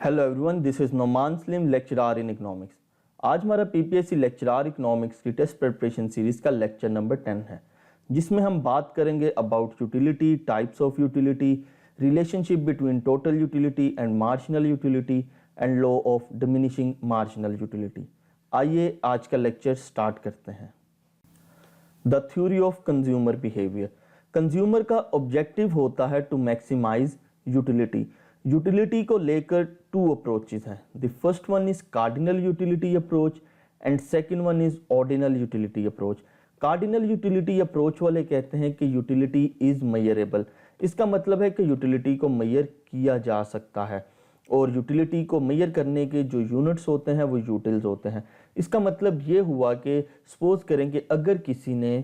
Hello everyone, this is Noman Salim, lecturer in economics. आज हमारा PPSC lecturer economics की test preparation series का lecture number 10 है, जिसमें हम बात करेंगे about utility, types of utility, relationship between total utility and marginal utility and law of diminishing marginal utility. आइए आज का लेक्चर स्टार्ट करते हैं। The theory of consumer behaviour. Consumer का ऑब्जेक्टिव होता है टू मैक्सिमाइज यूटिलिटी। यूटिलिटी को लेकर टू अप्रोचेस हैं। The first one is cardinal utility approach and second one is ordinal utility approach. Cardinal utility approach वाले कहते हैं कि यूटिलिटी इज मेजरेबल। इसका मतलब है कि यूटिलिटी को मेजर किया जा सकता है और यूटिलिटी को मेजर करने के जो यूनिट्स होते हैं वो यूटिल्स होते हैं। इसका मतलब ये हुआ कि सपोज करें कि अगर किसी ने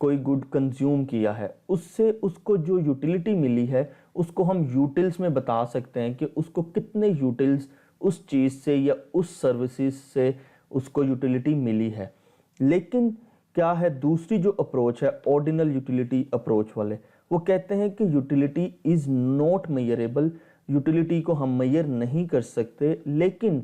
कोई गुड कंज्यूम किया है, उससे उसको जो यूटिलिटी मिली है उसको हम यूटिल्स में बता सकते हैं कि उसको कितने यूटिल्स उस चीज़ से या उस सर्विसेज से उसको यूटिलिटी मिली है। लेकिन क्या है दूसरी जो अप्रोच है ऑर्डिनल यूटिलिटी अप्रोच वाले, वो कहते हैं कि utility is not measurable. Utility को हम मेजर नहीं कर सकते, लेकिन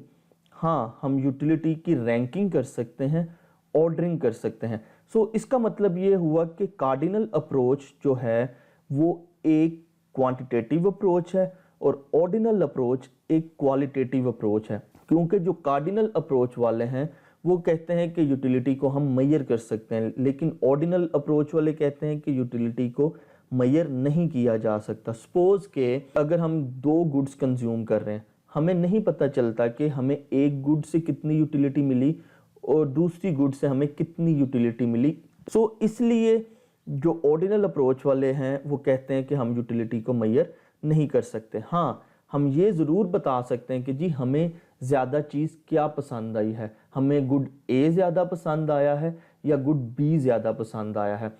हाँ हम यूटिलिटी की रैंकिंग कर सकते हैं, ऑर्डरिंग कर सकते हैं। सो इसका मतलब ये हुआ कि कार्डिनल अप्रोच जो है वो एक क्वांटिटेटिव अप्रोच है और ऑर्डिनल अप्रोच एक क्वालिटेटिव अप्रोच है। क्योंकि जो कार्डिनल अप्रोच वाले हैं वो कहते हैं कि यूटिलिटी को हम मेजर कर सकते हैं, लेकिन ऑर्डिनल अप्रोच वाले कहते हैं कि यूटिलिटी को मेजर नहीं किया जा सकता। सपोज के अगर हम दो गुड्स कंज्यूम कर रहे हैं, हमें नहीं पता चलता कि हमें एक गुड से कितनी यूटिलिटी मिली और दूसरी गुड से हमें कितनी यूटिलिटी मिली। सो इसलिए जो ऑर्डिनल अप्रोच वाले हैं वो कहते हैं कि हम यूटिलिटी को मेजर नहीं कर सकते। हाँ हम ये ज़रूर बता सकते हैं कि जी हमें ज़्यादा चीज़ क्या पसंद आई है, हमें गुड ए ज़्यादा पसंद आया है या गुड बी ज़्यादा पसंद आया है।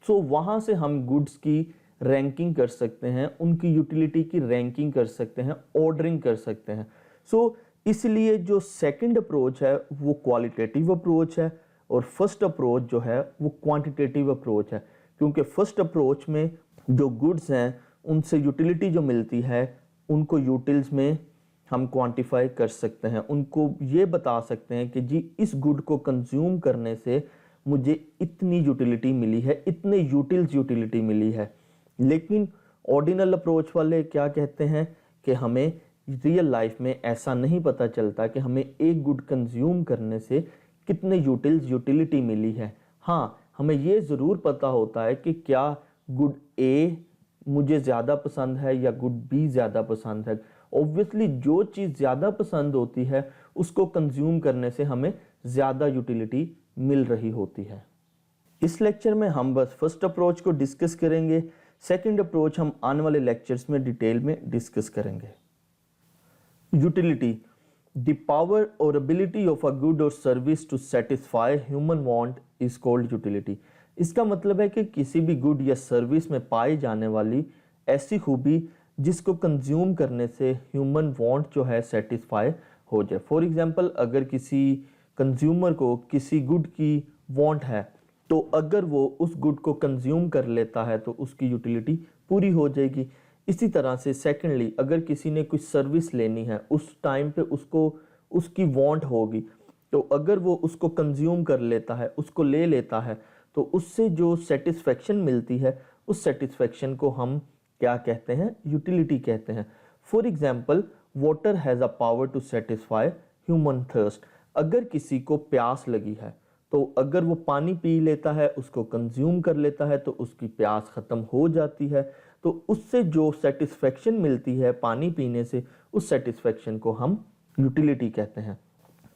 सो वहाँ से हम गुड्स की रैंकिंग कर सकते हैं, उनकी यूटिलिटी की रैंकिंग कर सकते हैं, ऑर्डरिंग कर सकते हैं। सो इसलिए जो सेकंड अप्रोच है वो क्वालिटेटिव अप्रोच है और फर्स्ट अप्रोच जो है वो क्वांटिटेटिव अप्रोच है। क्योंकि फर्स्ट अप्रोच में जो गुड्स हैं उनसे यूटिलिटी जो मिलती है उनको यूटिल्स में हम क्वांटिफाई कर सकते हैं, उनको ये बता सकते हैं कि जी इस गुड को कंज्यूम करने से मुझे इतनी यूटिलिटी मिली है, इतने यूटिल्स यूटिलिटी मिली है। लेकिन ऑर्डिनल अप्रोच वाले क्या कहते हैं कि हमें रियल लाइफ में ऐसा नहीं पता चलता कि हमें एक गुड कंज्यूम करने से कितने यूटिल्स यूटिलिटी मिली है। हाँ हमें ये ज़रूर पता होता है कि क्या गुड ए मुझे ज़्यादा पसंद है या गुड बी ज़्यादा पसंद है। ऑब्वियसली जो चीज़ ज़्यादा पसंद होती है उसको कंज्यूम करने से हमें ज़्यादा यूटिलिटी मिल रही होती है। इस लेक्चर में हम बस फर्स्ट अप्रोच को डिस्कस करेंगे, सेकंड अप्रोच हम आने वाले लेक्चर्स में डिटेल में डिस्कस करेंगे। यूटिलिटी, द पावर और एबिलिटी ऑफ अ गुड और service to satisfy human want is called utility. इसका मतलब है कि किसी भी गुड या सर्विस में पाई जाने वाली ऐसी खूबी जिसको कंज्यूम करने से ह्यूमन वांट जो है सेटिस्फाई हो जाए। फॉर एग्जांपल अगर किसी कंज्यूमर को किसी गुड की वांट है तो अगर वो उस गुड को कंज्यूम कर लेता है तो उसकी यूटिलिटी पूरी हो जाएगी। इसी तरह से सेकेंडली अगर किसी ने कुछ सर्विस लेनी है उस टाइम पे उसको उसकी वांट होगी, तो अगर वो उसको कंज्यूम कर लेता है, उसको ले लेता है, तो उससे जो सेटिस्फेक्शन मिलती है उस सेटिस्फेक्शन को हम क्या कहते हैं, यूटिलिटी कहते हैं। For example water has a power to satisfy human thirst. अगर किसी को प्यास लगी है तो अगर वो पानी पी लेता है, उसको कंज्यूम कर लेता है, तो उसकी प्यास ख़त्म हो जाती है। तो उससे जो सेटिस्फेक्शन मिलती है पानी पीने से, उस सेटिस्फेक्शन को हम यूटिलिटी कहते हैं।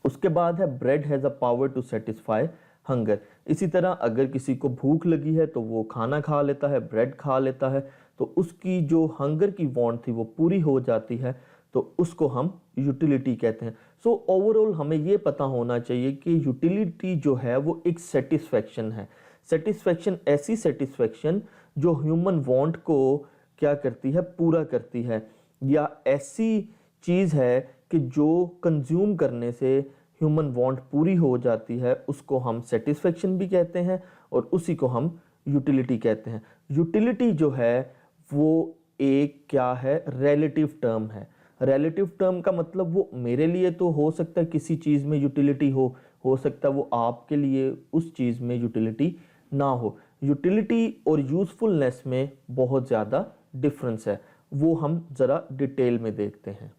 उसके बाद है bread has a power to satisfy hunger. इसी तरह अगर किसी को भूख लगी है तो वो खाना खा लेता है, ब्रेड खा लेता है, तो उसकी जो हंगर की वांट थी वो पूरी हो जाती है, तो उसको हम यूटिलिटी कहते हैं। सो ओवरऑल हमें ये पता होना चाहिए कि यूटिलिटी जो है वो एक सेटिस्फेक्शन है। सेटिस्फेक्शन ऐसी सेटिस्फेक्शन जो ह्यूमन वांट को क्या करती है, पूरा करती है, या ऐसी चीज़ है कि जो कंज्यूम करने से ह्यूमन वांट पूरी हो जाती है, उसको हम सेटिस्फेक्शन भी कहते हैं और उसी को हम यूटिलिटी कहते हैं। यूटिलिटी जो है वो एक क्या है, रिलेटिव टर्म है। रिलेटिव टर्म का मतलब वो मेरे लिए तो हो सकता है किसी चीज़ में यूटिलिटी हो सकता है वो आपके लिए उस चीज़ में यूटिलिटी ना हो। यूटिलिटी और यूज़फुलनेस में बहुत ज़्यादा डिफरेंस है, वो हम ज़रा डिटेल में देखते हैं।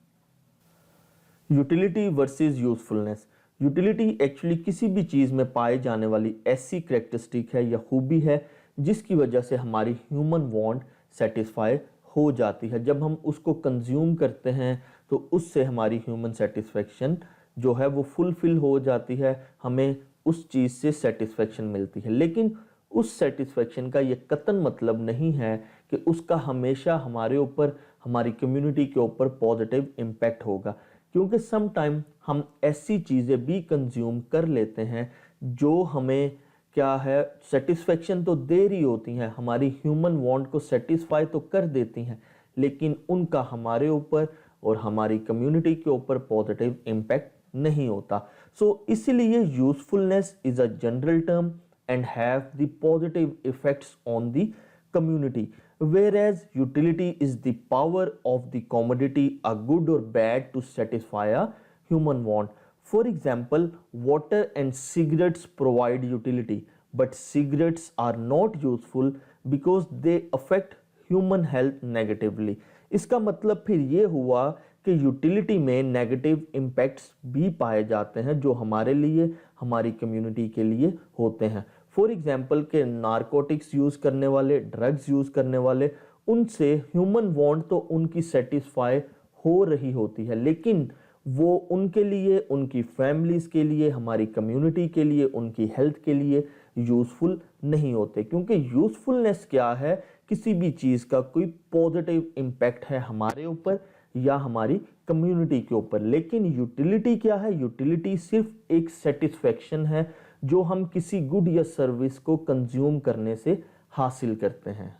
Utility versus usefulness. Utility actually किसी भी चीज़ में पाए जाने वाली ऐसी करेक्टरिस्टिक है या खूबी है जिसकी वजह से हमारी ह्यूमन वांट सेटिस्फाई हो जाती है। जब हम उसको कंज्यूम करते हैं तो उससे हमारी ह्यूमन सेटिस्फेक्शन जो है वो फुलफिल हो जाती है, हमें उस चीज़ से सेटिस्फेक्शन मिलती है। लेकिन उस सेटिस्फेक्शन का ये कतन मतलब नहीं है कि उसका हमेशा हमारे ऊपर, हमारी कम्युनिटी के ऊपर पॉजिटिव इम्पैक्ट होगा, क्योंकि सम टाइम हम ऐसी चीज़ें भी कंज्यूम कर लेते हैं जो हमें क्या है सेटिस्फेक्शन तो दे रही होती हैं, हमारी ह्यूमन वांट को सेटिस्फाई तो कर देती हैं, लेकिन उनका हमारे ऊपर और हमारी कम्युनिटी के ऊपर पॉजिटिव इम्पैक्ट नहीं होता। सो इसीलिए usefulness is a general term and have the positive effects on the community, whereas utility is the power of the commodity, a good or bad, to satisfy a human want. For example, water and cigarettes provide utility, but cigarettes are not useful because they affect human health negatively. इसका मतलब फिर ये हुआ कि utility में negative impacts भी पाए जाते हैं जो हमारे लिए, हमारी कम्युनिटी के लिए होते हैं। फॉर एग्जाम्पल के नारकोटिक्स यूज़ करने वाले, ड्रग्स यूज़ करने वाले, उनसे ह्यूमन वांट तो उनकी सेटिस्फाई हो रही होती है, लेकिन वो उनके लिए, उनकी फैमिलीज़ के लिए, हमारी कम्युनिटी के लिए, उनकी हेल्थ के लिए यूज़फुल नहीं होते। क्योंकि यूज़फुलनेस क्या है, किसी भी चीज़ का कोई पॉजिटिव इम्पैक्ट है हमारे ऊपर या हमारी कम्युनिटी के ऊपर। लेकिन यूटिलिटी क्या है? यूटिलिटी सिर्फ एक सेटिस्फेक्शन है जो हम किसी गुड या सर्विस को कंज्यूम करने से हासिल करते हैं।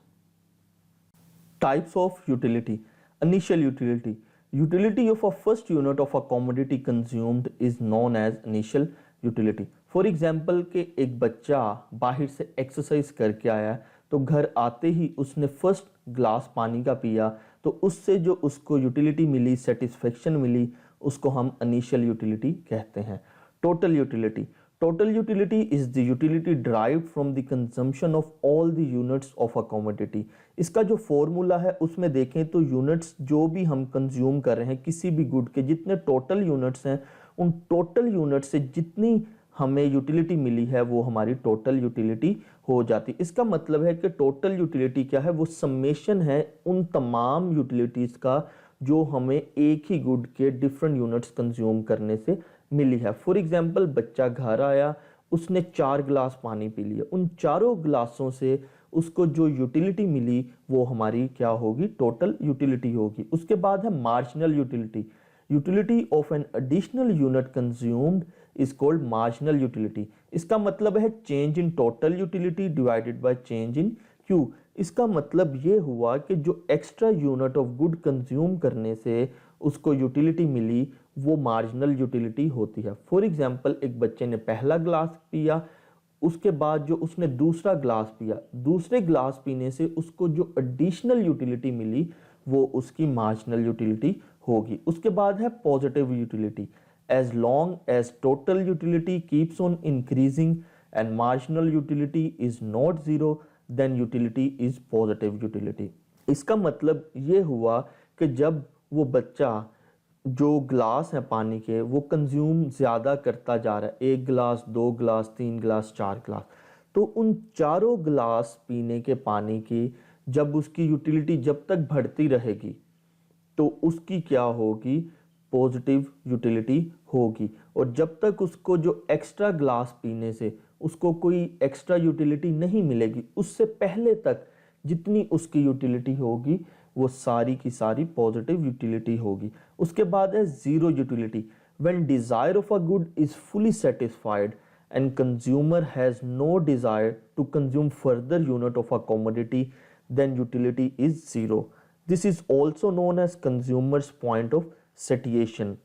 Types of utility. Initial utility. Utility of a first unit of a commodity consumed is known as initial utility. For example के एक बच्चा बाहर से एक्सरसाइज करके आया तो घर आते ही उसने फर्स्ट ग्लास पानी का पिया, तो उससे जो उसको यूटिलिटी मिली, सेटिस्फेक्शन मिली, उसको हम इनिशियल यूटिलिटी कहते हैं। Total utility. Total utility is the utility derived from the consumption of all the units of a commodity. इसका जो फॉर्मूला है उसमें देखें तो यूनिट्स जो भी हम कंज्यूम कर रहे हैं किसी भी गुड के, जितने टोटल यूनिट्स हैं, उन टोटल यूनिट से जितनी हमें यूटिलिटी मिली है वो हमारी टोटल यूटिलिटी हो जाती। इसका मतलब है कि टोटल यूटिलिटी क्या है? वो समेशन है उन तमाम यूटिलिटीज़ का जो हमें एक ही गुड के डिफरेंट यूनिट्स कंज्यूम करने से मिली है। फॉर एग्जाम्पल बच्चा घर आया, उसने 4 गिलास पानी पी लिया, उन चारों गिलासों से उसको जो यूटिलिटी मिली वो हमारी क्या होगी? टोटल यूटिलिटी होगी। उसके बाद है marginal utility. Utility of an additional unit consumed is called marginal utility. इसका मतलब है change in total utility divided by change in Q. इसका मतलब ये हुआ कि जो extra unit of good consume करने से उसको यूटिलिटी मिली वो मार्जिनल यूटिलिटी होती है। फॉर एग्जाम्पल एक बच्चे ने पहला ग्लास पिया, उसके बाद जो उसने दूसरा ग्लास पिया, दूसरे ग्लास पीने से उसको जो एडिशनल यूटिलिटी मिली वो उसकी मार्जिनल यूटिलिटी होगी। उसके बाद है positive utility. As long as total utility keeps on increasing and marginal utility is not zero, then utility is positive utility. इसका मतलब ये हुआ कि जब वो बच्चा जो ग्लास है पानी के वो कंज्यूम ज़्यादा करता जा रहा है, 1 गिलास, 2 गिलास, 3 गिलास, 4 गिलास, तो उन चारों गिलास पीने के पानी की जब उसकी यूटिलिटी जब तक बढ़ती रहेगी तो उसकी क्या होगी? पॉजिटिव यूटिलिटी होगी। और जब तक उसको जो एक्स्ट्रा ग्लास पीने से उसको कोई एक्स्ट्रा यूटिलिटी नहीं मिलेगी, उससे पहले तक जितनी उसकी यूटिलिटी होगी वो सारी की सारी पॉजिटिव यूटिलिटी होगी। उसके बाद है zero utility. When desire of a good is fully satisfied and consumer has no desire to consume further unit of a commodity, then utility is zero. This is also known as consumer's point of satiation.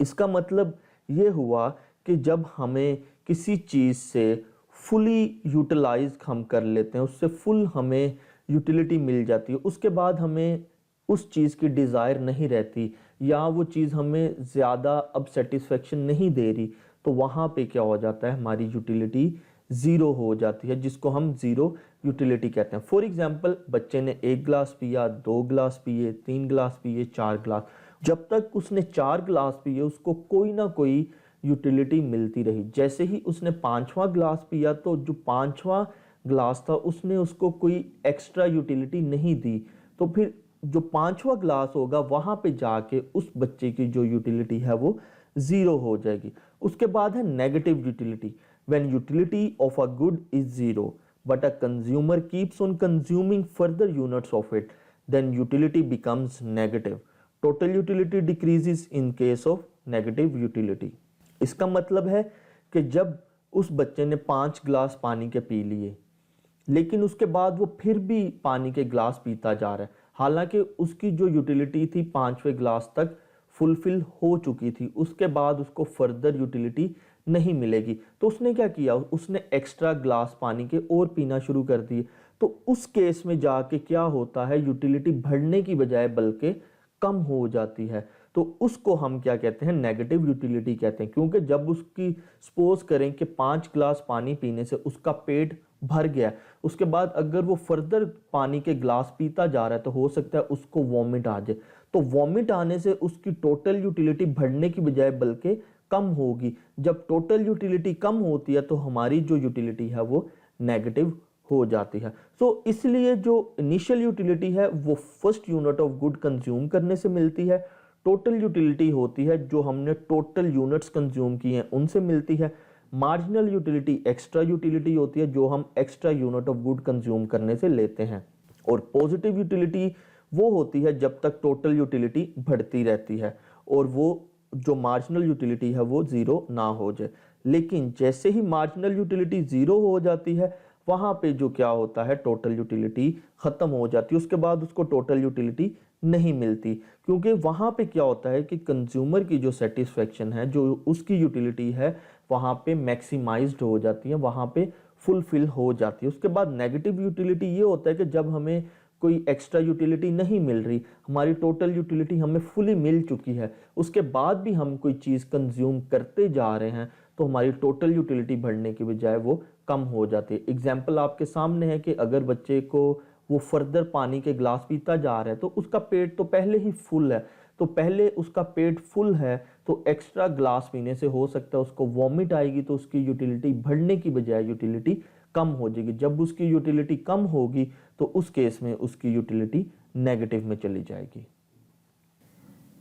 इसका मतलब ये हुआ कि जब हमें किसी चीज़ से fully utilise हम कर लेते हैं, उससे फुल हमें यूटिलिटी मिल जाती है, उसके बाद हमें उस चीज़ की डिज़ायर नहीं रहती या वो चीज़ हमें ज़्यादा अब सेटिस्फेक्शन नहीं दे रही, तो वहाँ पे क्या हो जाता है, हमारी यूटिलिटी ज़ीरो हो जाती है, जिसको हम ज़ीरो यूटिलिटी कहते हैं। फॉर एग्जांपल, बच्चे ने 1 गिलास पिया, 2 गिलास पिए, 3 गिलास पिए, 4 गिलास, जब तक उसने 4 गिलास पिए उसको कोई ना कोई यूटिलिटी मिलती रही। जैसे ही उसने 5वां गिलास पिया तो जो 5वां ग्लास था उसने उसको कोई एक्स्ट्रा यूटिलिटी नहीं दी, तो फिर जो 5वां ग्लास होगा वहां पे जाके उस बच्चे की जो यूटिलिटी है वो ज़ीरो हो जाएगी। उसके बाद है negative utility. When utility of a good is zero but a consumer keeps on consuming further units of it, then utility becomes negative. Total utility decreases in case of negative utility. इसका मतलब है कि जब उस बच्चे ने 5 गिलास पानी के पी लिए, लेकिन उसके बाद वो फिर भी पानी के ग्लास पीता जा रहा है, हालांकि उसकी जो यूटिलिटी थी 5वें ग्लास तक फुलफिल हो चुकी थी, उसके बाद उसको फर्दर यूटिलिटी नहीं मिलेगी, तो उसने क्या किया, उसने एक्स्ट्रा ग्लास पानी के और पीना शुरू कर दिए। तो उस केस में जाके क्या होता है, यूटिलिटी बढ़ने की बजाय बल्कि कम हो जाती है। तो उसको हम क्या कहते हैं, नेगेटिव यूटिलिटी कहते हैं, क्योंकि जब उसकी सपोज करें कि 5 गिलास पानी पीने से उसका पेट भर गया, उसके बाद अगर वो फर्दर पानी के ग्लास पीता जा रहा है तो हो सकता है उसको वॉमिट आ जाए। तो वॉमिट आने से उसकी टोटल यूटिलिटी बढ़ने की बजाय बल्कि कम होगी। जब टोटल यूटिलिटी कम होती है तो हमारी जो यूटिलिटी है वो नेगेटिव हो जाती है। सो इसलिए जो इनिशियल यूटिलिटी है वो first unit of good consume करने से मिलती है। टोटल यूटिलिटी होती है जो हमने टोटल यूनिट्स कंज्यूम किए हैं उनसे मिलती है। मार्जिनल यूटिलिटी एक्स्ट्रा यूटिलिटी होती है जो हम extra unit of good consume करने से लेते हैं। और पॉजिटिव यूटिलिटी वो होती है जब तक टोटल यूटिलिटी बढ़ती रहती है और वो जो मार्जिनल यूटिलिटी है वो ज़ीरो ना हो जाए। लेकिन जैसे ही मार्जिनल यूटिलिटी ज़ीरो हो जाती है वहाँ पे जो क्या होता है, टोटल यूटिलिटी ख़त्म हो जाती है, उसके बाद उसको टोटल यूटिलिटी नहीं मिलती, क्योंकि वहाँ पे क्या होता है कि कंज्यूमर की जो सेटिस्फेक्शन है, जो उसकी यूटिलिटी है वहाँ पे मैक्सिमाइज्ड हो जाती है, वहाँ पे फुलफिल हो जाती है। उसके बाद नेगेटिव यूटिलिटी ये होता है कि जब हमें कोई एक्स्ट्रा यूटिलिटी नहीं मिल रही, हमारी टोटल यूटिलिटी हमें फुली मिल चुकी है, उसके बाद भी हम कोई चीज़ कंज्यूम करते जा रहे हैं तो हमारी टोटल यूटिलिटी बढ़ने की बजाय वो कम हो जाती है। एग्जाम्पल आपके सामने है कि अगर बच्चे को वो फर्दर पानी के ग्लास पीता जा रहा है तो उसका पेट तो पहले ही फुल है, तो पहले उसका पेट फुल है तो एक्स्ट्रा ग्लास पीने से हो सकता है उसको वॉमिट आएगी, तो उसकी यूटिलिटी बढ़ने की बजाय यूटिलिटी कम हो जाएगी। जब उसकी यूटिलिटी कम होगी तो उस केस में उसकी यूटिलिटी नेगेटिव में चली जाएगी।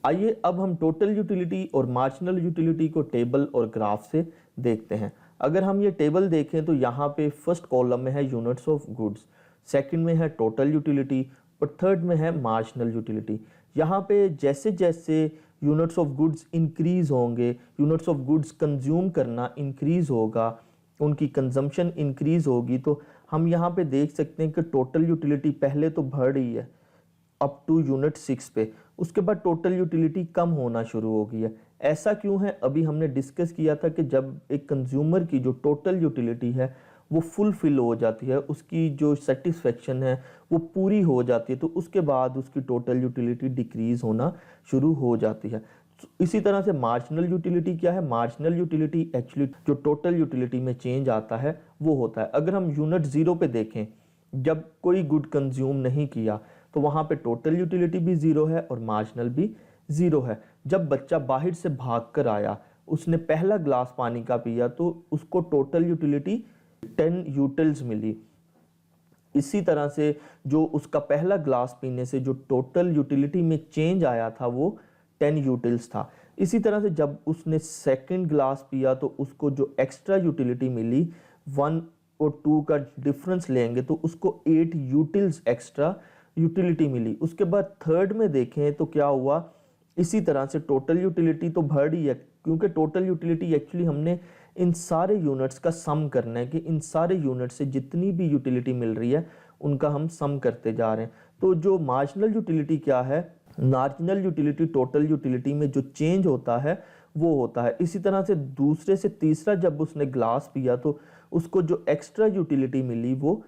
आइए अब हम टोटल यूटिलिटी और मार्जिनल यूटिलिटी को टेबल और ग्राफ से देखते हैं। अगर हम ये टेबल देखें तो यहाँ पे फर्स्ट कॉलम में है यूनिट्स ऑफ गुड्स, सेकंड में है टोटल यूटिलिटी और थर्ड में है मार्जिनल यूटिलिटी। यहाँ पे जैसे जैसे यूनिट्स ऑफ गुड्स इंक्रीज होंगे, यूनिट्स ऑफ गुड्स कंज्यूम करना इंक्रीज होगा, उनकी कंजम्पशन इंक्रीज होगी, तो हम यहाँ पे देख सकते हैं कि टोटल यूटिलिटी पहले तो बढ़ रही है अप टू यूनिट 6 पे, उसके बाद टोटल यूटिलिटी कम होना शुरू हो गई है। ऐसा क्यों है, अभी हमने डिस्कस किया था कि जब एक कंज्यूमर की जो टोटल यूटिलिटी है वो फुलफिल हो जाती है, उसकी जो सेटिस्फेक्शन है वो पूरी हो जाती है, तो उसके बाद उसकी टोटल यूटिलिटी डिक्रीज होना शुरू हो जाती है। इसी तरह से मार्जिनल यूटिलिटी क्या है, मार्जिनल यूटिलिटी एक्चुअली जो टोटल यूटिलिटी में चेंज आता है वो होता है। अगर हम यूनिट 0 पे देखें, जब कोई गुड कंज्यूम नहीं किया तो वहाँ पे टोटल यूटिलिटी भी ज़ीरो है और मार्जिनल भी ज़ीरो है। जब बच्चा बाहर से भाग कर आया, उसने पहला ग्लास पानी का पिया तो उसको टोटल यूटिलिटी 10 यूटिल्स मिली। इसी तरह से जो उसका पहला ग्लास पीने से जो टोटल यूटिलिटी में चेंज आया था वो 10 यूटिल्स था। इसी तरह से जब उसने सेकंड ग्लास पिया तो उसको जो एक्स्ट्रा यूटिलिटी मिली, 1 और 2 का डिफरेंस लेंगे तो उसको 8 यूटिल्स एक्स्ट्रा यूटिलिटी मिली। उसके बाद थर्ड में देखें तो क्या हुआ, इसी तरह से टोटल यूटिलिटी तो बढ़ ही है, क्योंकि टोटल यूटिलिटी एक्चुअली हमने इन सारे यूनिट्स का सम करना है कि इन सारे यूनिट से जितनी भी यूटिलिटी मिल रही है उनका हम सम करते जा रहे हैं। तो जो मार्जिनल यूटिलिटी क्या है, मार्जिनल यूटिलिटी टोटल यूटिलिटी में जो चेंज होता है वो होता है। इसी तरह से दूसरे से तीसरा जब उसने ग्लास पिया तो उसको जो एक्स्ट्रा यूटिलिटी मिली वो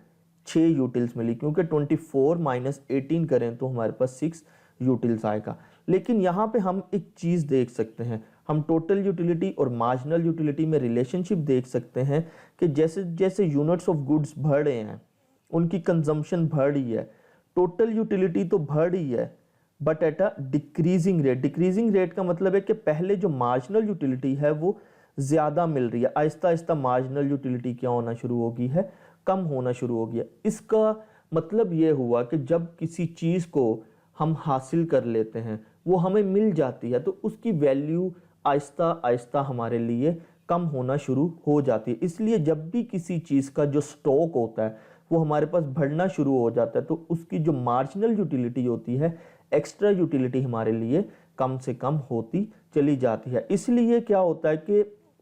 6 यूटिल्स मिली, क्योंकि 24 - 18 करें तो हमारे पास 6 यूटिल्स आएगा। लेकिन यहाँ पे हम एक चीज़ देख सकते हैं, हम टोटल यूटिलिटी और मार्जिनल यूटिलिटी में रिलेशनशिप देख सकते हैं कि जैसे जैसे यूनिट्स ऑफ गुड्स बढ़ रहे हैं, उनकी कंजम्पशन बढ़ रही है, टोटल यूटिलिटी तो बढ़ रही है but at a decreasing rate. Decreasing rate का मतलब है कि पहले जो मार्जिनल यूटिलिटी है वो ज़्यादा मिल रही है, आहिस्ता आहिस्ता मार्जिनल यूटिलिटी क्या होना शुरू होगी है, कम होना शुरू हो गया। इसका मतलब ये हुआ कि जब किसी चीज़ को हम हासिल कर लेते हैं, वो हमें मिल जाती है, तो उसकी वैल्यू आहिस्ता आहिस्ता हमारे लिए कम होना शुरू हो जाती है। इसलिए जब भी किसी चीज़ का जो स्टॉक होता है वो हमारे पास बढ़ना शुरू हो जाता है, तो उसकी जो मार्जिनल यूटिलिटी होती है, एक्स्ट्रा यूटिलिटी हमारे लिए कम से कम होती चली जाती है। इसलिए क्या होता है कि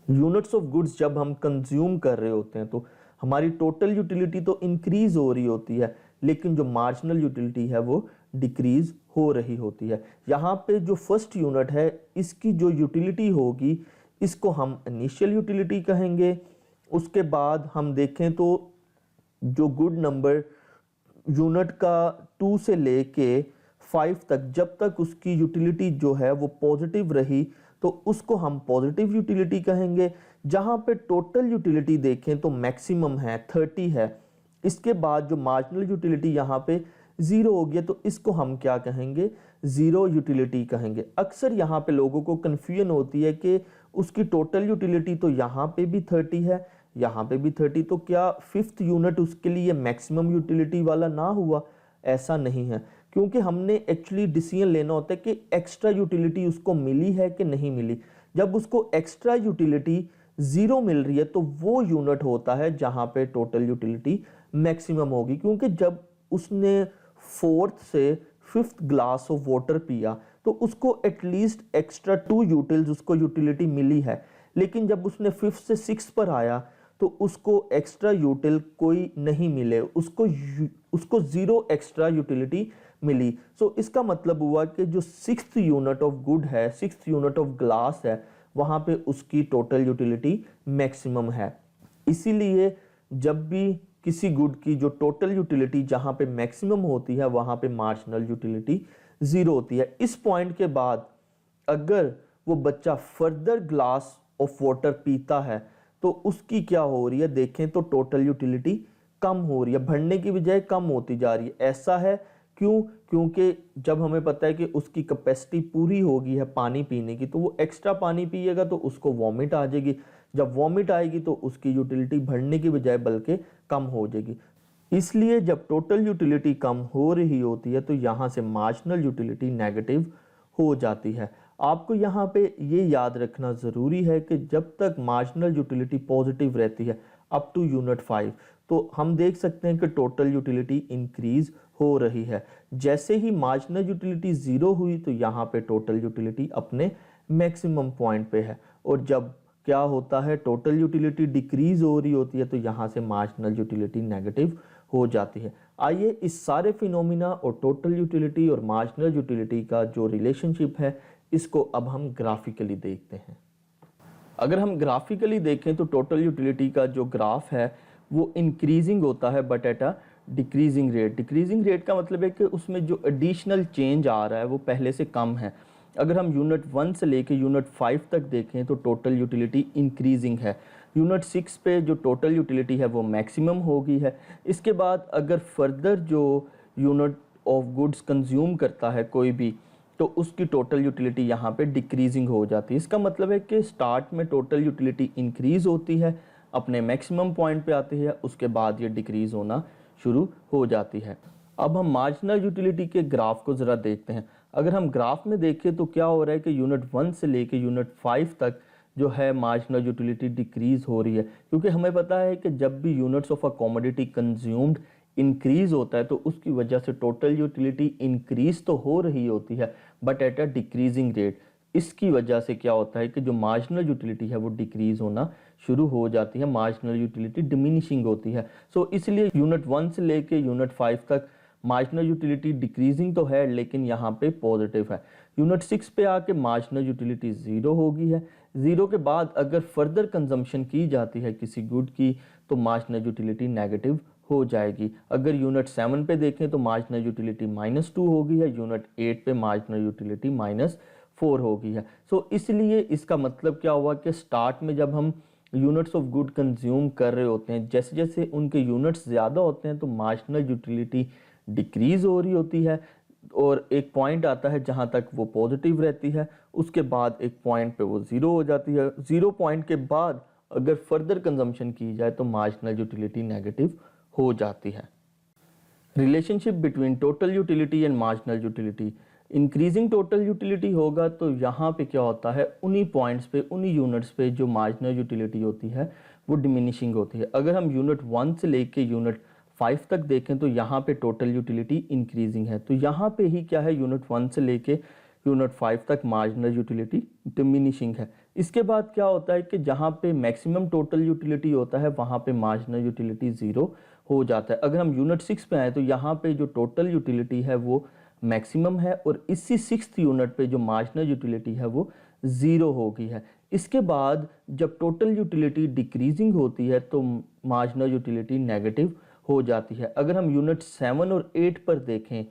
यूनिट्स ऑफ गुड्स जब हम कंज्यूम कर रहे होते हैं तो हमारी टोटल यूटिलिटी तो इंक्रीज हो रही होती है, लेकिन जो मार्जिनल यूटिलिटी है वो डिक्रीज हो रही होती है। यहाँ पे जो फर्स्ट यूनिट है इसकी जो यूटिलिटी होगी इसको हम इनिशियल यूटिलिटी कहेंगे। उसके बाद हम देखें तो जो गुड नंबर यूनिट का 2 से लेके 5 तक, जब तक उसकी यूटिलिटी जो है वो पॉजिटिव रही तो उसको हम पॉजिटिव यूटिलिटी कहेंगे। जहाँ पे टोटल यूटिलिटी देखें तो मैक्सिमम है 30 है, इसके बाद जो मार्जिनल यूटिलिटी यहाँ पे 0 हो गया तो इसको हम क्या कहेंगे, ज़ीरो यूटिलिटी कहेंगे। अक्सर यहाँ पे लोगों को कन्फ्यूजन होती है कि उसकी टोटल यूटिलिटी तो यहाँ पे भी 30 है, यहाँ पे भी 30, तो क्या 5th यूनिट उसके लिए मैक्सिमम यूटिलिटी वाला ना हुआ? ऐसा नहीं है, क्योंकि हमने एक्चुअली डिसीजन लेना होता है कि एक्स्ट्रा यूटिलिटी उसको मिली है कि नहीं मिली। जब उसको एक्स्ट्रा यूटिलिटी 0 मिल रही है तो वो यूनिट होता है जहाँ पे टोटल यूटिलिटी मैक्सिमम होगी, क्योंकि जब उसने 4th से 5th ग्लास ऑफ वाटर पिया तो उसको एटलीस्ट एक्स्ट्रा 2 यूटिल्स उसको यूटिलिटी मिली है। लेकिन जब उसने 5th से 6th पर आया तो उसको एक्स्ट्रा यूटिल कोई नहीं मिले, उसको 0 एक्स्ट्रा यूटिलिटी मिली। सो इसका मतलब हुआ कि जो 6th यूनिट ऑफ गुड है, 6th यूनिट ऑफ ग्लास है, वहाँ पे उसकी टोटल यूटिलिटी मैक्सिमम है। इसीलिए जब भी किसी गुड की जो टोटल यूटिलिटी जहाँ पे मैक्सिमम होती है वहाँ पे मार्जिनल यूटिलिटी 0 होती है। इस पॉइंट के बाद अगर वो बच्चा फर्दर ग्लास ऑफ वाटर पीता है तो उसकी क्या हो रही है, देखें तो टोटल यूटिलिटी कम हो रही है, बढ़ने की बजाय कम होती जा रही है। ऐसा है क्यों? क्योंकि जब हमें पता है कि उसकी कैपेसिटी पूरी होगी है पानी पीने की, तो वो एक्स्ट्रा पानी पिएगा तो उसको वॉमिट आ जाएगी। जब वॉमिट आएगी तो उसकी यूटिलिटी बढ़ने की बजाय बल्कि कम हो जाएगी। इसलिए जब टोटल यूटिलिटी कम हो रही होती है तो यहाँ से मार्जिनल यूटिलिटी नेगेटिव हो जाती है। आपको यहाँ पे ये याद रखना ज़रूरी है कि जब तक मार्जिनल यूटिलिटी पॉजिटिव रहती है अप टू यूनिट 5, तो हम देख सकते हैं कि टोटल यूटिलिटी इंक्रीज हो रही है। जैसे ही मार्जिनल यूटिलिटी 0 हुई तो यहाँ पे टोटल यूटिलिटी अपने मैक्सिमम पॉइंट पे है, और जब क्या होता है टोटल यूटिलिटी डिक्रीज हो रही होती है तो यहाँ से मार्जिनल यूटिलिटी नेगेटिव हो जाती है। आइए इस सारे फिनोमिना और टोटल यूटिलिटी और मार्जिनल यूटिलिटी का जो रिलेशनशिप है इसको अब हम ग्राफिकली देखते हैं। अगर हम ग्राफिकली देखें तो टोटल यूटिलिटी का जो ग्राफ है वो इंक्रीजिंग होता है but at a decreasing rate. Decreasing rate का मतलब है कि उसमें जो एडिशनल चेंज आ रहा है वो पहले से कम है। अगर हम यूनिट 1 से लेके यूनिट 5 तक देखें तो टोटल यूटिलिटी इंक्रीजिंग है। यूनिट 6 पे जो टोटल यूटिलिटी है वो मैक्सिमम हो गई है। इसके बाद अगर फर्दर जो यूनिट ऑफ गुड्स कंज्यूम करता है कोई भी, तो उसकी टोटल यूटिलिटी यहाँ पे डिक्रीजिंग हो जाती है। इसका मतलब है कि स्टार्ट में टोटल यूटिलिटी इंक्रीज होती है, अपने मैक्सिमम पॉइंट पे आती है, उसके बाद ये डिक्रीज होना शुरू हो जाती है। अब हम मार्जिनल यूटिलिटी के ग्राफ को ज़रा देखते हैं। अगर हम ग्राफ में देखें तो क्या हो रहा है कि यूनिट 1 से लेके यूनिट 5 तक जो है मार्जिनल यूटिलिटी डिक्रीज हो रही है, क्योंकि हमें पता है कि जब भी units of a commodity consumed increase होता है तो उसकी वजह से टोटल यूटिलिटी इंक्रीज तो हो रही होती है but at a decreasing rate. इसकी वजह से क्या होता है कि जो मार्जिनल यूटिलिटी है वो डिक्रीज होना शुरू हो जाती है, मार्जिनल यूटिलिटी डिमिनिशिंग होती है। सो इसलिए यूनिट 1 से लेके यूनिट 5 तक मार्जिनल यूटिलिटी डिक्रीजिंग तो है लेकिन यहाँ पे पॉजिटिव है। यूनिट 6 पे आके मार्जिनल यूटिलिटी 0 हो गई है। 0 के बाद अगर फर्दर कंजम्पशन की जाती है किसी गुड की तो मार्जिनल यूटिलिटी नेगेटिव हो जाएगी। अगर यूनिट 7 पे देखें तो मार्जिनल यूटिलिटी -2 होगी है, यूनिट 8 पे मार्जिनल यूटिलिटी -4 होगी है। सो इसलिए इसका मतलब क्या हुआ कि स्टार्ट में जब हम यूनिट्स ऑफ गुड कंज्यूम कर रहे होते हैं, जैसे जैसे उनके यूनिट्स ज़्यादा होते हैं तो मार्जिनल यूटिलिटी डिक्रीज़ हो रही होती है और एक पॉइंट आता है जहाँ तक वो पॉजिटिव रहती है, उसके बाद एक पॉइंट पे वो ज़ीरो हो जाती है। ज़ीरो पॉइंट के बाद अगर फर्दर कंजम्पशन की जाए तो मार्जिनल यूटिलिटी नेगेटिव हो जाती है। Relationship between total utility and marginal utility, increasing total utility होगा तो यहाँ पे क्या होता है, उन्हीं पॉइंट्स पे, उन्हीं यूनिट्स पे जो मार्जिनल यूटिलिटी होती है वो डिमिनिशिंग होती है। अगर हम यूनिट 1 से लेके यूनिट 5 तक देखें तो यहाँ पे टोटल यूटिलिटी इंक्रीजिंग है, तो यहाँ पे ही क्या है, यूनिट 1 से लेके यूनिट 5 तक मार्जिनल यूटिलिटी डिमिनिशिंग है। इसके बाद क्या होता है कि जहाँ पे मैक्सिमम टोटल यूटिलिटी होता है वहाँ पे मार्जिनल यूटिलिटी ज़ीरो हो जाता है। अगर हम यूनिट 6 पे आए तो यहाँ पे जो टोटल यूटिलिटी है वो मैक्सिमम है और इसी 6th यूनिट पे जो मार्जिनल यूटिलिटी है वो ज़ीरो हो गई है। इसके बाद जब टोटल यूटिलिटी डिक्रीजिंग होती है तो मार्जिनल यूटिलिटी नेगेटिव हो जाती है। अगर हम यूनिट 7 और 8 पर देखें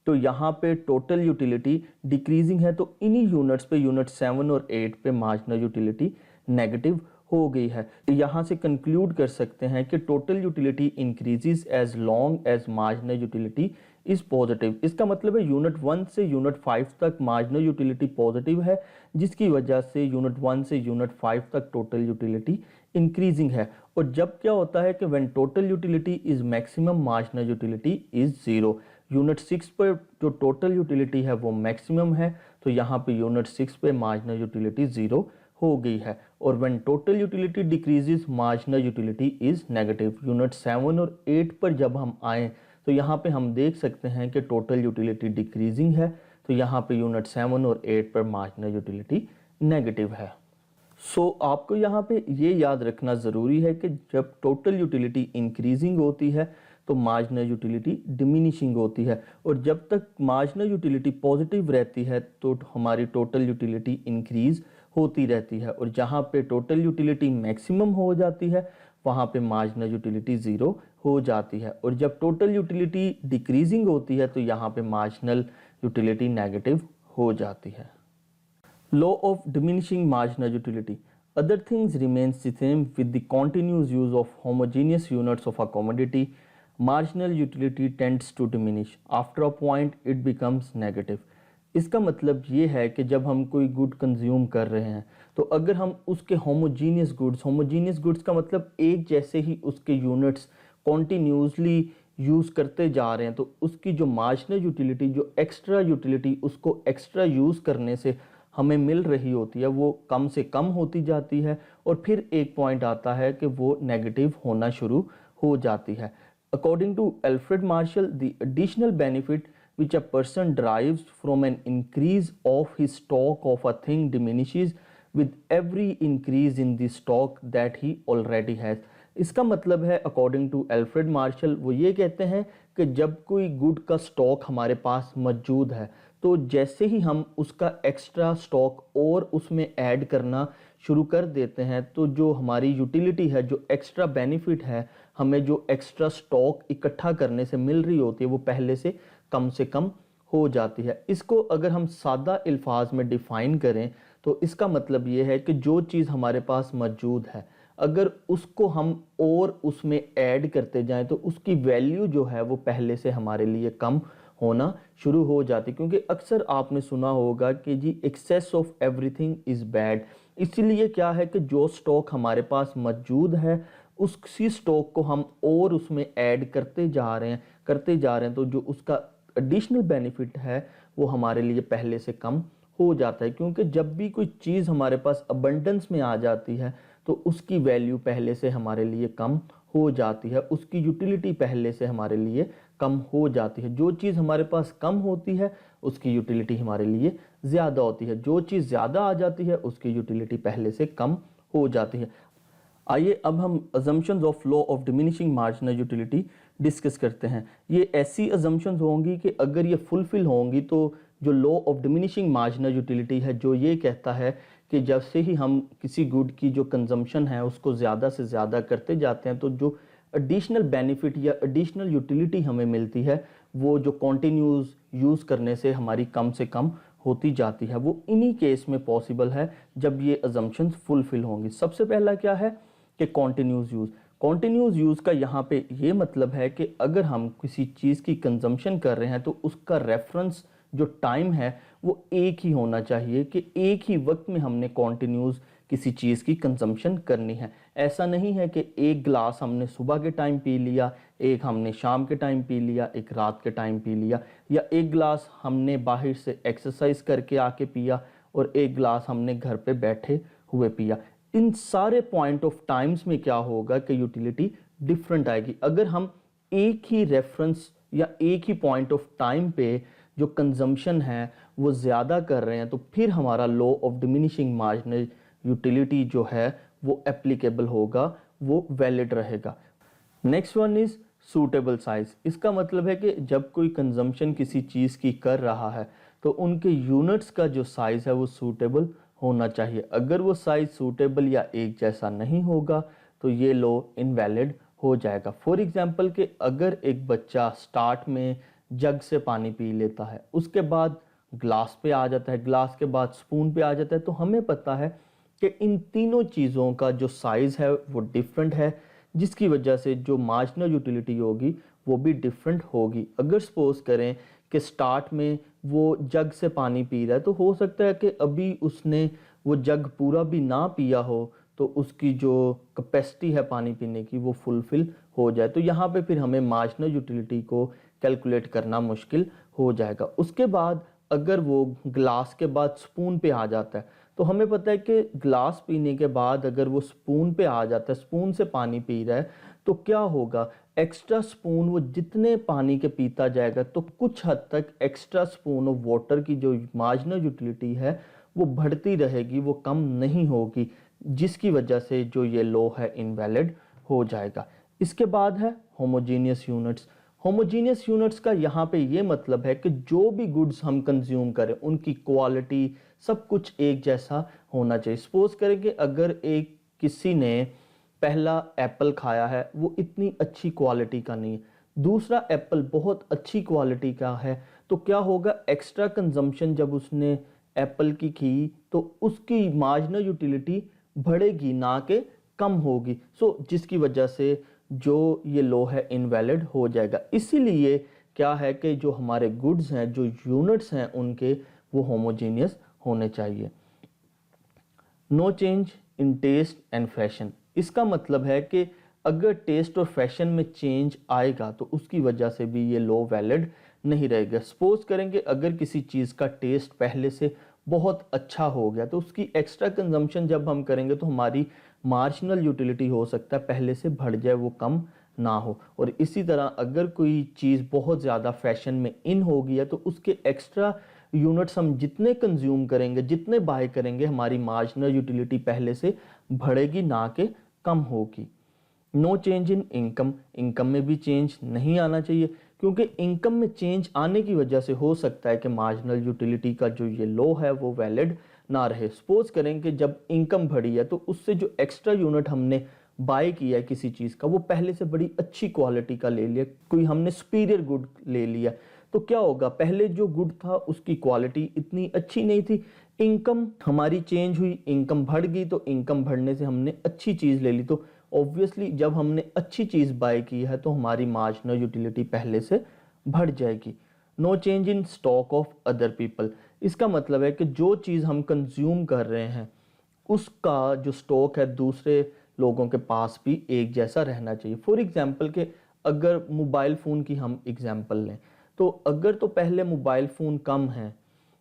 तो यहाँ पे टोटल यूटिलिटी डिक्रीजिंग है, तो इन्हीं यूनिट्स पे, यूनिट 7 और 8 पे मार्जिनल यूटिलिटी नेगेटिव हो गई है। यहाँ से कंक्लूड कर सकते हैं कि total utility increases as long as marginal utility is positive. इसका मतलब है यूनिट 1 से यूनिट 5 तक मार्जिनल यूटिलिटी पॉजिटिव है, जिसकी वजह से यूनिट 1 से यूनिट 5 तक टोटल यूटिलिटी इंक्रीजिंग है। और जब क्या होता है कि when total utility is maximum marginal utility is zero. Unit 6 पर जो टोटल यूटिलिटी है वो मैक्सिमम है, तो यहाँ पे यूनिट 6 पे मार्जिनल यूटिलिटी ज़ीरो हो गई है। और when total utility decreases marginal utility is negative. Unit 7 और 8 पर जब हम आए तो यहाँ पे हम देख सकते हैं कि टोटल यूटिलिटी डिक्रीजिंग है, तो यहाँ पे यूनिट 7 और 8 पर मार्जिनल यूटिलिटी नेगेटिव है। सो आपको यहाँ पे ये याद रखना ज़रूरी है कि जब टोटल यूटिलिटी इंक्रीजिंग होती है तो मार्जिनल यूटिलिटी डिमिनिशिंग होती है, और जब तक मार्जिनल यूटिलिटी पॉजिटिव रहती है तो हमारी टोटल यूटिलिटी इंक्रीज होती रहती है। और जहाँ पे टोटल यूटिलिटी मैक्सिमम हो जाती है वहाँ पे मार्जिनल यूटिलिटी ज़ीरो हो जाती है, और जब टोटल यूटिलिटी डिक्रीजिंग होती है तो यहाँ पे मार्जिनल यूटिलिटी नेगेटिव हो जाती है। Law of diminishing marginal utility. Other things remains the same with the continuous use of homogeneous units of a commodity. Marginal utility tends to diminish. After a point, it becomes negative. इसका मतलब ये है कि जब हम कोई good consume कर रहे हैं तो अगर हम उसके होमोजीनियस गुड्स का मतलब एक जैसे ही उसके यूनिट्स कॉन्टीन्यूसली यूज़ करते जा रहे हैं तो उसकी जो मार्जिनल यूटिलिटी, जो एक्स्ट्रा यूटिलिटी उसको एक्स्ट्रा यूज़ करने से हमें मिल रही होती है वो कम से कम होती जाती है, और फिर एक पॉइंट आता है कि वो नेगेटिव होना शुरू हो जाती है। According to Alfred Marshall, the additional benefit which a person derives from an increase of his stock of a thing diminishes with every increase in the stock that he already has. इसका मतलब है according to Alfred martial, वो ये कहते हैं कि जब कोई गुड का स्टॉक हमारे पास मौजूद है तो जैसे ही हम उसका एक्स्ट्रा स्टॉक और उसमें ऐड करना शुरू कर देते हैं तो जो हमारी यूटिलिटी है, जो एक्स्ट्रा बेनिफिट है, हमें जो एक्स्ट्रा स्टॉक इकट्ठा करने से मिल रही होती है वो पहले से कम हो जाती है। इसको अगर हम सादा अल्फाज में डिफ़ाइन करें तो इसका मतलब ये है कि जो चीज़ हमारे पास मौजूद है अगर उसको हम और उसमें ऐड करते जाएं तो उसकी वैल्यू जो है वो पहले से हमारे लिए कम होना शुरू हो जाती, क्योंकि अक्सर आपने सुना होगा कि जी excess of everything is bad. इसीलिए क्या है कि जो स्टॉक हमारे पास मौजूद है उसी स्टॉक को हम और उसमें ऐड करते जा रहे हैं तो जो उसका एडिशनल बेनिफिट है वो हमारे लिए पहले से कम हो जाता है, क्योंकि जब भी कोई चीज़ हमारे पास अबंडेंस में आ जाती है तो उसकी वैल्यू पहले से हमारे लिए कम हो जाती है, उसकी यूटिलिटी पहले से हमारे लिए कम हो जाती है। जो चीज़ हमारे पास कम होती है उसकी यूटिलिटी हमारे लिए ज़्यादा होती है, जो चीज़ ज़्यादा आ जाती है उसकी यूटिलिटी पहले से कम हो जाती है। आइए अब हम assumptions of law of diminishing marginal utility discuss करते हैं। ये ऐसी अजम्पशंस होंगी कि अगर ये फुलफिल होंगी तो जो law of diminishing marginal utility है जो ये कहता है कि जब से ही हम किसी गुड की जो कंजम्पशन है उसको ज़्यादा से ज़्यादा करते जाते हैं तो जो एडिशनल बेनिफिट या एडिशनल यूटिलिटी हमें मिलती है, वो जो कॉन्टिन्यूस यूज़ करने से हमारी कम से कम होती जाती है, वो इन्हीं केस में पॉसिबल है जब ये अजम्पशंस फुलफिल होंगी। सबसे पहला क्या है कि कॉन्टिन्यूस यूज़। कॉन्टिन्यूस यूज़ का यहाँ पे ये मतलब है कि अगर हम किसी चीज़ की कंजम्पशन कर रहे हैं तो उसका रेफरेंस जो टाइम है वो एक ही होना चाहिए, कि एक ही वक्त में हमने कॉन्टिन्यूस किसी चीज़ की कंजम्पशन करनी है। ऐसा नहीं है कि एक गिलास हमने सुबह के टाइम पी लिया, एक हमने शाम के टाइम पी लिया, एक रात के टाइम पी लिया, या एक गिलास हमने बाहर से एक्सरसाइज करके आके पिया और एक गिलास हमने घर पे बैठे हुए पिया। इन सारे पॉइंट ऑफ टाइम्स में क्या होगा कि यूटिलिटी डिफरेंट आएगी। अगर हम एक ही रेफरेंस या एक ही पॉइंट ऑफ टाइम पे जो कंजम्पशन है वो ज़्यादा कर रहे हैं तो फिर हमारा law of diminishing marginal utility जो है वो एप्लीकेबल होगा, वो वैलिड रहेगा। Next one is suitable size. इसका मतलब है कि जब कोई कंजम्पशन किसी चीज़ की कर रहा है तो उनके यूनिट्स का जो साइज़ है वो सूटेबल होना चाहिए। अगर वो साइज सूटेबल या एक जैसा नहीं होगा तो ये लॉ इनवैलिड हो जाएगा। फॉर एग्जांपल कि अगर एक बच्चा स्टार्ट में जग से पानी पी लेता है, उसके बाद ग्लास पे आ जाता है, ग्लास के बाद स्पून पे आ जाता है, तो हमें पता है कि इन तीनों चीज़ों का जो साइज़ है वो डिफरेंट है, जिसकी वजह से जो मार्जिनल यूटिलिटी होगी वो भी डिफरेंट होगी। अगर सपोज करें कि स्टार्ट में वो जग से पानी पी रहा है तो हो सकता है कि अभी उसने वो जग पूरा भी ना पिया हो तो उसकी जो कैपेसिटी है पानी पीने की वो फुलफिल हो जाए, तो यहाँ पे फिर हमें मार्जिनल यूटिलिटी को कैलकुलेट करना मुश्किल हो जाएगा। उसके बाद अगर वो ग्लास के बाद स्पून पे आ जाता है तो हमें पता है कि ग्लास पीने के बाद अगर वो स्पून पे आ जाता है, स्पून से पानी पी रहा है, तो क्या होगा, एक्स्ट्रा स्पून वो जितने पानी के पीता जाएगा तो कुछ हद तक एक्स्ट्रा स्पून ऑफ वाटर की जो मार्जिनल यूटिलिटी है वो बढ़ती रहेगी, वो कम नहीं होगी, जिसकी वजह से जो ये लॉ है इनवैलिड हो जाएगा। इसके बाद है होमोजीनियस यूनिट्स। होमोजीनियस यूनिट्स का यहाँ पे ये मतलब है कि जो भी गुड्स हम कंज्यूम करें उनकी क्वालिटी सब कुछ एक जैसा होना चाहिए। सपोज करें कि अगर एक किसी ने पहला एप्पल खाया है, वो इतनी अच्छी क्वालिटी का नहीं है, दूसरा एप्पल बहुत अच्छी क्वालिटी का है, तो क्या होगा, एक्स्ट्रा कंजम्पशन जब उसने एप्पल की तो उसकी मार्जिनल यूटिलिटी बढ़ेगी ना कि कम होगी। जिसकी वजह से जो ये लॉ है इनवैलिड हो जाएगा। इसीलिए क्या है कि जो हमारे गुड्स हैं, जो यूनिट्स हैं उनके, वो होमोजीनियस होने चाहिए। No change in taste and fashion. इसका मतलब है कि अगर टेस्ट और फैशन में चेंज आएगा तो उसकी वजह से भी ये लॉ वैलिड नहीं रहेगा। सपोज करेंगे अगर किसी चीज़ का टेस्ट पहले से बहुत अच्छा हो गया तो उसकी एक्स्ट्रा कंजम्पशन जब हम करेंगे तो हमारी मार्जिनल यूटिलिटी हो सकता है पहले से बढ़ जाए, वो कम ना हो। और इसी तरह अगर कोई चीज़ बहुत ज़्यादा फैशन में इन हो गई है तो उसके एक्स्ट्रा यूनिट्स हम जितने कंज्यूम करेंगे, जितने बाय करेंगे, हमारी मार्जिनल यूटिलिटी पहले से बढ़ेगी ना कि कम होगी। No change in income. Income में भी चेंज नहीं आना चाहिए, क्योंकि इनकम में चेंज आने की वजह से हो सकता है कि मार्जिनल यूटिलिटी का जो ये लॉ है वो वैलिड ना रहे। सपोज करें कि जब इनकम बढ़ी है तो उससे जो एक्स्ट्रा यूनिट हमने बाय किया है किसी चीज़ का, वो पहले से बड़ी अच्छी क्वालिटी का ले लिया, कोई हमने सुपीरियर गुड ले लिया, तो क्या होगा, पहले जो गुड था उसकी क्वालिटी इतनी अच्छी नहीं थी, इनकम हमारी चेंज हुई, इनकम बढ़ गई, तो इनकम बढ़ने से हमने अच्छी चीज़ ले ली, तो ऑब्वियसली जब हमने अच्छी चीज़ बाय की है तो हमारी मार्जिनल यूटिलिटी पहले से बढ़ जाएगी। No change in stock of other people. इसका मतलब है कि जो चीज़ हम कंज्यूम कर रहे हैं उसका जो स्टॉक है दूसरे लोगों के पास भी एक जैसा रहना चाहिए। फॉर एग्जांपल के अगर मोबाइल फ़ोन की हम एग्जांपल लें तो अगर तो पहले मोबाइल फ़ोन कम है,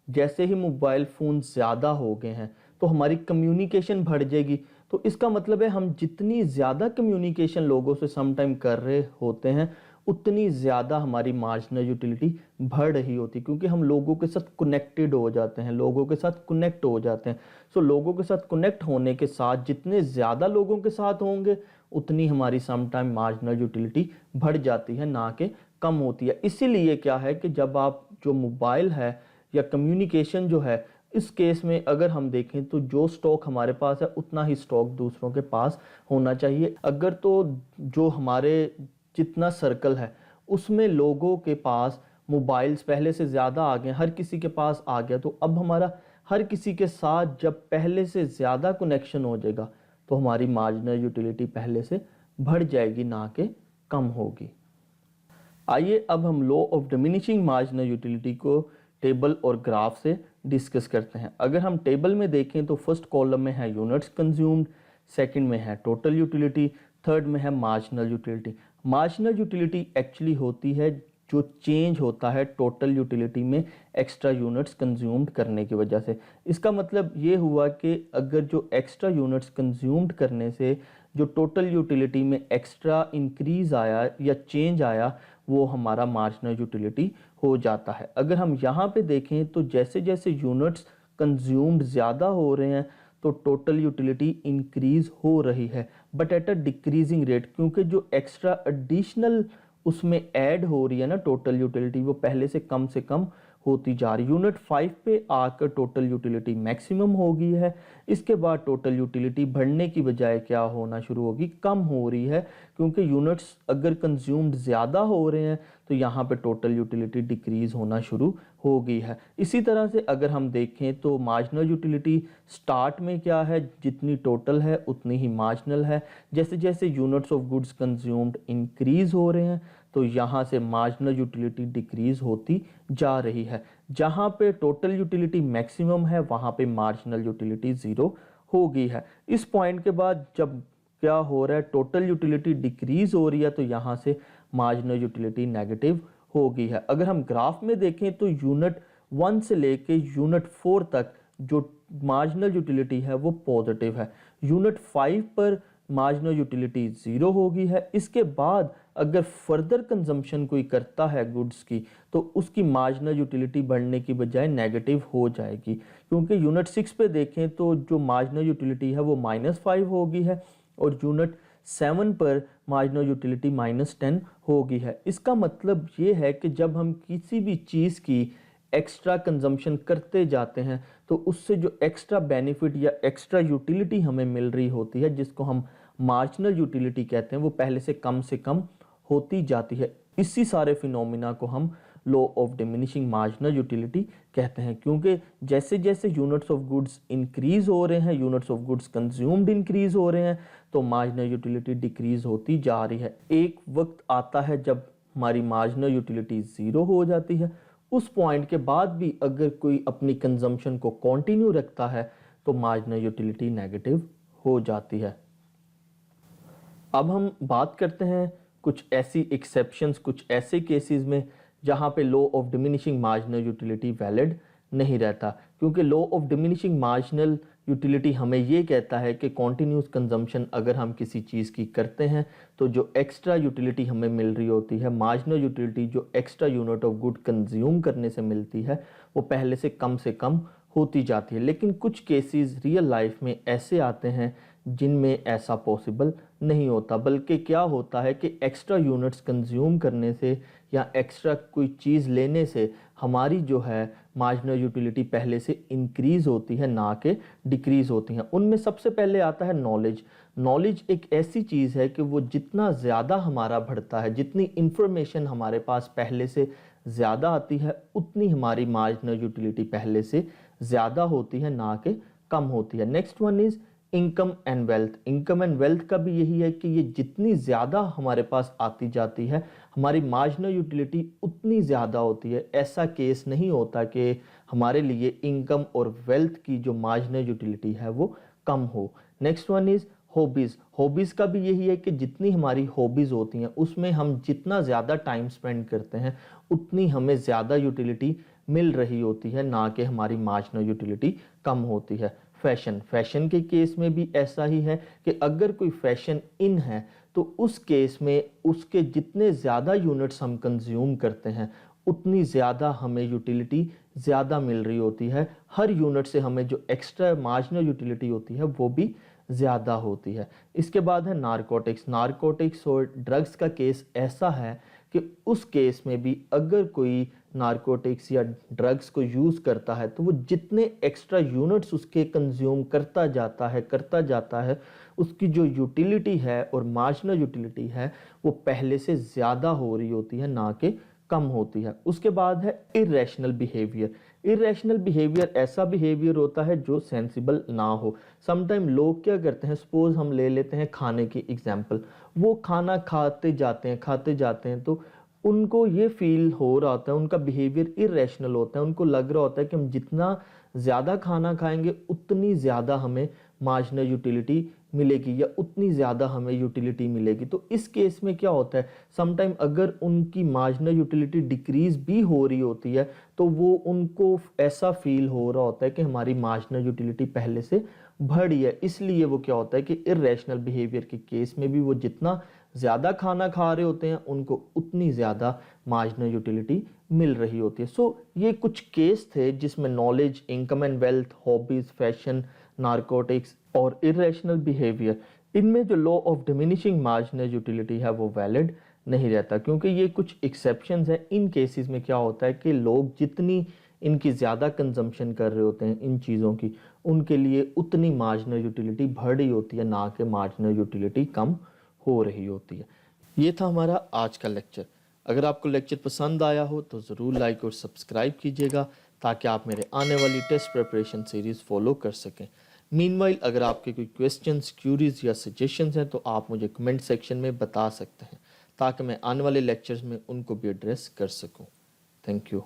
जैसे ही मोबाइल फ़ोन ज़्यादा हो गए हैं तो हमारी कम्युनिकेशन बढ़ जाएगी। तो इसका मतलब है हम जितनी ज़्यादा कम्युनिकेशन लोगों से सम टाइम कर रहे होते हैं उतनी ज़्यादा हमारी मार्जिनल यूटिलिटी बढ़ रही होती, क्योंकि हम लोगों के साथ कनेक्टेड हो जाते हैं, लोगों के साथ कनेक्ट हो जाते हैं। लोगों के साथ कनेक्ट होने के साथ जितने ज़्यादा लोगों के साथ होंगे उतनी हमारी सम टाइम मार्जिनल यूटिलिटी बढ़ जाती है, ना कि कम होती है। इसीलिए क्या है कि जब आप जो मोबाइल है या कम्युनिकेशन जो है इस केस में अगर हम देखें तो जो स्टॉक हमारे पास है उतना ही स्टॉक दूसरों के पास होना चाहिए। अगर तो जो हमारे जितना सर्कल है उसमें लोगों के पास मोबाइल्स पहले से ज़्यादा आ गए, हर किसी के पास आ गया, तो अब हमारा हर किसी के साथ जब पहले से ज़्यादा कनेक्शन हो जाएगा तो हमारी मार्जिनल यूटिलिटी पहले से बढ़ जाएगी, ना कि कम होगी। आइए अब हम law of diminishing marginal utility को टेबल और ग्राफ से डिस्कस करते हैं। अगर हम टेबल में देखें तो फर्स्ट कॉलम में है यूनिट्स कंज्यूम्ड, सेकंड में है टोटल यूटिलिटी, थर्ड में है marginal utility. Marginal utility actually होती है जो चेंज होता है टोटल यूटिलिटी में एक्स्ट्रा यूनिट्स कंज्यूम्ड करने की वजह से। इसका मतलब ये हुआ कि अगर जो एक्स्ट्रा यूनिट्स कंज्यूम्ड करने से जो टोटल यूटिलिटी में एक्स्ट्रा इंक्रीज आया या चेंज आया वो हमारा मार्जिनल यूटिलिटी हो जाता है। अगर हम यहाँ पे देखें तो जैसे जैसे यूनिट्स कंज्यूम्ड ज़्यादा हो रहे हैं तो टोटल यूटिलिटी इंक्रीज हो रही है, but at a decreasing rate, क्योंकि जो एक्स्ट्रा एडिशनल उसमें ऐड हो रही है ना टोटल यूटिलिटी, वो पहले से कम होती जा रही। यूनिट 5 पे आकर टोटल यूटिलिटी मैक्सिमम हो गई है, इसके बाद टोटल यूटिलिटी बढ़ने की बजाय क्या होना शुरू होगी, कम हो रही है, क्योंकि यूनिट्स अगर कंज्यूम्ड ज़्यादा हो रहे हैं तो यहाँ पे टोटल यूटिलिटी डिक्रीज होना शुरू हो गई है। इसी तरह से अगर हम देखें तो मार्जिनल यूटिलिटी स्टार्ट में क्या है, जितनी टोटल है उतनी ही मार्जिनल है। जैसे जैसे units of goods consumed increase हो रहे हैं तो यहाँ से मार्जिनल यूटिलिटी डिक्रीज होती जा रही है। जहाँ पे टोटल यूटिलिटी मैक्सिमम है वहाँ पे मार्जिनल यूटिलिटी ज़ीरो हो गई है। इस पॉइंट के बाद जब क्या हो रहा है, टोटल यूटिलिटी डिक्रीज हो रही है तो यहाँ से मार्जिनल यूटिलिटी नेगेटिव हो गई है। अगर हम ग्राफ में देखें तो यूनिट 1 से लेके यूनिट 4 तक जो मार्जिनल यूटिलिटी है वो पॉजिटिव है। यूनिट 5 पर मार्जिनल यूटिलिटी ज़ीरो हो गई है। इसके बाद अगर फर्दर कंजम्पशन कोई करता है गुड्स की तो उसकी मार्जिनल यूटिलिटी बढ़ने की बजाय नेगेटिव हो जाएगी, क्योंकि यूनिट 6 पे देखें तो जो मार्जिनल यूटिलिटी है वो -5 हो गई है और यूनिट 7 पर मार्जिनल यूटिलिटी -10 हो गई है। इसका मतलब ये है कि जब हम किसी भी चीज़ की एक्स्ट्रा कंजम्पशन करते जाते हैं तो उससे जो एक्स्ट्रा बेनिफिट या एक्स्ट्रा यूटिलिटी हमें मिल रही होती है, जिसको हम मार्जिनल यूटिलिटी कहते हैं, वो पहले से कम होती जाती है। इसी सारे फिनोमिना को हम law of diminishing marginal utility कहते हैं, क्योंकि जैसे जैसे यूनिट्स ऑफ गुड्स इंक्रीज हो रहे हैं, units of goods consumed increase हो रहे हैं, तो मार्जिनल यूटिलिटी डिक्रीज होती जा रही है। एक वक्त आता है जब हमारी मार्जिनल यूटिलिटी ज़ीरो हो जाती है। उस पॉइंट के बाद भी अगर कोई अपनी कंजम्पशन को कंटिन्यू रखता है तो मार्जिनल यूटिलिटी नेगेटिव हो जाती है। अब हम बात करते हैं कुछ ऐसी एक्सेप्शंस, कुछ ऐसे केसेस में जहां पे law of diminishing marginal utility valid नहीं रहता, क्योंकि law of diminishing marginal utility हमें ये कहता है कि कॉन्टीन्यूस कंजम्पशन अगर हम किसी चीज़ की करते हैं तो जो एक्स्ट्रा यूटिलिटी हमें मिल रही होती है, मार्जिनल यूटिलिटी जो extra unit of good consume करने से मिलती है, वो पहले से कम होती जाती है। लेकिन कुछ केसेस रियल लाइफ में ऐसे आते हैं जिनमें ऐसा पॉसिबल नहीं होता, बल्कि क्या होता है कि एक्स्ट्रा यूनिट्स कंज्यूम करने से या एक्स्ट्रा कोई चीज़ लेने से हमारी जो है मार्जिनल यूटिलिटी पहले से इंक्रीज होती है, ना कि डिक्रीज होती हैं। उनमें सबसे पहले आता है नॉलेज। नॉलेज एक ऐसी चीज़ है कि वो जितना ज़्यादा हमारा बढ़ता है, जितनी इंफॉर्मेशन हमारे पास पहले से ज़्यादा आती है, उतनी हमारी मार्जिनल यूटिलिटी पहले से ज़्यादा होती है, ना कि कम होती है। Next one is income and wealth. Income and wealth का भी यही है कि ये जितनी ज़्यादा हमारे पास आती जाती है, हमारी मार्जिनल यूटिलिटी उतनी ज़्यादा होती है। ऐसा केस नहीं होता कि हमारे लिए इनकम और वेल्थ की जो मार्जिनल यूटिलिटी है वो कम हो। Next one is hobbies. Hobbies का भी यही है कि जितनी हमारी हॉबीज़ होती हैं उसमें हम जितना ज़्यादा टाइम स्पेंड करते हैं उतनी हमें ज़्यादा यूटिलिटी मिल रही होती है, ना कि हमारी मार्जिनल यूटिलिटी कम होती है। फैशन के केस में भी ऐसा ही है कि अगर कोई फैशन इन है तो उस केस में उसके जितने ज़्यादा यूनिट्स हम कंज्यूम करते हैं उतनी ज़्यादा हमें यूटिलिटी ज़्यादा मिल रही होती है। हर यूनिट से हमें जो एक्स्ट्रा मार्जिनल यूटिलिटी होती है वो भी ज़्यादा होती है। इसके बाद है नारकोटिक्स। नारकोटिक्स और ड्रग्स का केस ऐसा है कि उस केस में भी अगर कोई नारकोटिक्स या ड्रग्स को यूज़ करता है तो वो जितने एक्स्ट्रा यूनिट्स उसके कंज्यूम करता जाता है उसकी जो यूटिलिटी है और मार्जिनल यूटिलिटी है वो पहले से ज़्यादा हो रही होती है, ना कि कम होती है। उसके बाद है इरेशनल बिहेवियर। इरेशनल बिहेवियर ऐसा बिहेवियर होता है जो सेंसिबल ना हो। समटाइम लोग क्या करते हैं, सपोज हम ले लेते हैं खाने की एग्जांपल, वो खाना खाते जाते हैं तो उनको ये फील हो रहा होता है, उनका बिहेवियर इरेशनल होता है, उनको लग रहा होता है कि हम जितना ज़्यादा खाना खाएंगे उतनी ज़्यादा हमें मार्जिनल यूटिलिटी मिलेगी या उतनी ज़्यादा हमें यूटिलिटी मिलेगी। तो इस केस में क्या होता है, समटाइम अगर उनकी मार्जिनल यूटिलिटी डिक्रीज भी हो रही होती है तो वो उनको ऐसा फील हो रहा होता है कि हमारी मार्जिनल यूटिलिटी पहले से बढ़ी है। इसलिए वो क्या होता है कि इरेशनल बिहेवियर के केस में भी वो जितना ज़्यादा खाना खा रहे होते हैं उनको उतनी ज़्यादा मार्जिनल यूटिलिटी मिल रही होती है। सो ये कुछ केस थे जिसमें knowledge, income and wealth, hobbies, fashion, narcotics और इरेशनल बिहेवियर, इनमें जो law of diminishing marginal utility है वो वैलिड नहीं रहता, क्योंकि ये कुछ एक्सेप्शंस हैं। इन केसेस में क्या होता है कि लोग जितनी इनकी ज़्यादा कंजम्पशन कर रहे होते हैं इन चीज़ों की, उनके लिए उतनी मार्जिनल यूटिलिटी बढ़ रही होती है, ना कि मार्जिनल यूटिलिटी कम हो रही होती है। ये था हमारा आज का लेक्चर। अगर आपको लेक्चर पसंद आया हो तो ज़रूर लाइक और सब्सक्राइब कीजिएगा ताकि आप मेरे आने वाली टेस्ट प्रिपरेशन सीरीज़ फॉलो कर सकें। मीनवाइल अगर आपके कोई क्वेश्चंस, क्यूरीज या सजेशंस हैं तो आप मुझे कमेंट सेक्शन में बता सकते हैं ताकि मैं आने वाले लेक्चर्स में उनको भी एड्रेस कर सकूं। Thank you.